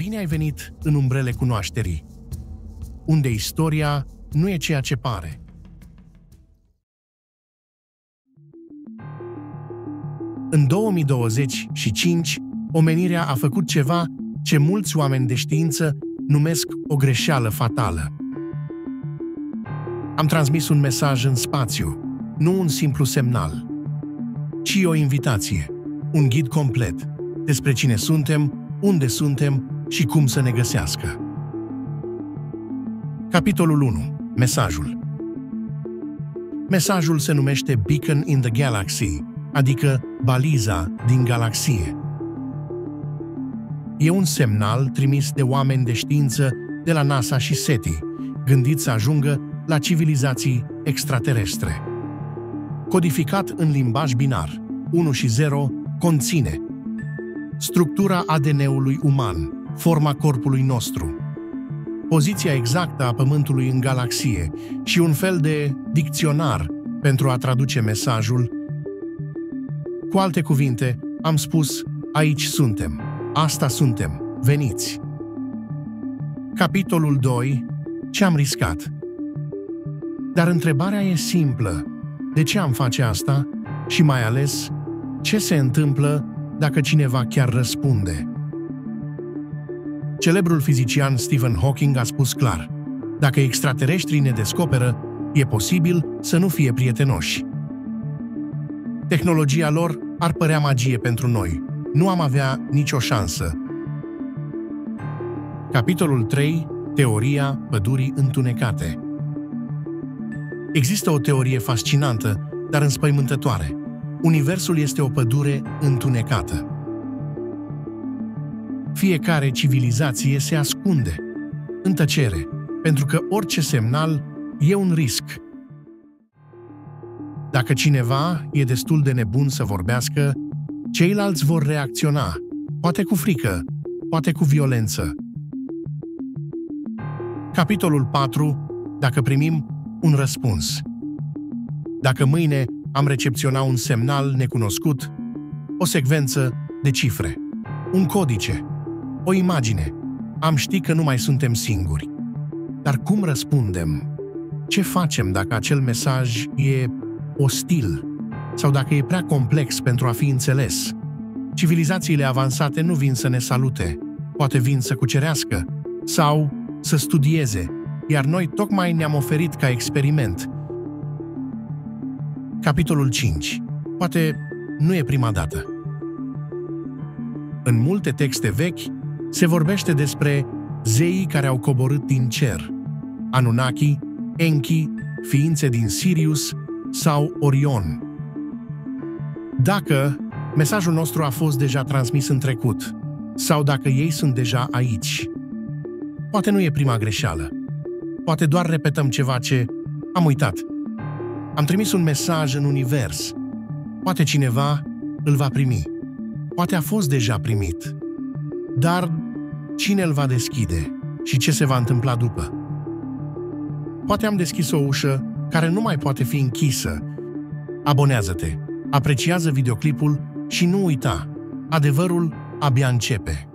Bine ai venit în umbrele cunoașterii, unde istoria nu e ceea ce pare. În 2025, omenirea a făcut ceva ce mulți oameni de știință numesc o greșeală fatală. Am transmis un mesaj în spațiu, nu un simplu semnal, ci o invitație, un ghid complet despre cine suntem, unde suntem și cum să ne găsească. Capitolul 1. Mesajul. Mesajul se numește Beacon in the Galaxy, adică baliza din galaxie. E un semnal trimis de oameni de știință de la NASA și SETI, gândit să ajungă la civilizații extraterestre. Codificat în limbaj binar, 1 și 0 conține structura ADN-ului uman, forma corpului nostru, poziția exactă a Pământului în galaxie și un fel de dicționar pentru a traduce mesajul. Cu alte cuvinte, am spus, aici suntem, asta suntem, veniți. Capitolul 2. Ce am riscat? Dar întrebarea e simplă. De ce am face asta? Și mai ales, ce se întâmplă dacă cineva chiar răspunde? Celebrul fizician Stephen Hawking a spus clar, dacă extraterestrii ne descoperă, e posibil să nu fie prietenoși. Tehnologia lor ar părea magie pentru noi. Nu am avea nicio șansă. Capitolul 3. Teoria pădurii întunecate. Există o teorie fascinantă, dar înspăimântătoare. Universul este o pădure întunecată. Fiecare civilizație se ascunde, în tăcere, pentru că orice semnal e un risc. Dacă cineva e destul de nebun să vorbească, ceilalți vor reacționa, poate cu frică, poate cu violență. Capitolul 4. Dacă primim un răspuns. Dacă mâine am recepționa un semnal necunoscut, o secvență de cifre, un codice, o imagine, am ști că nu mai suntem singuri. Dar cum răspundem? Ce facem dacă acel mesaj e ostil sau dacă e prea complex pentru a fi înțeles? Civilizațiile avansate nu vin să ne salute, poate vin să cucerească sau să studieze, iar noi tocmai ne-am oferit ca experiment. Capitolul 5. Poate nu e prima dată. În multe texte vechi se vorbește despre zeii care au coborât din cer, Anunnaki, Enki, ființe din Sirius sau Orion. Dacă mesajul nostru a fost deja transmis în trecut, sau dacă ei sunt deja aici, poate nu e prima greșeală. Poate doar repetăm ceva ce am uitat. Am trimis un mesaj în univers. Poate cineva îl va primi. Poate a fost deja primit. Dar cine îl va deschide și ce se va întâmpla după? Poate am deschis o ușă care nu mai poate fi închisă. Abonează-te, apreciază videoclipul și nu uita, adevărul abia începe.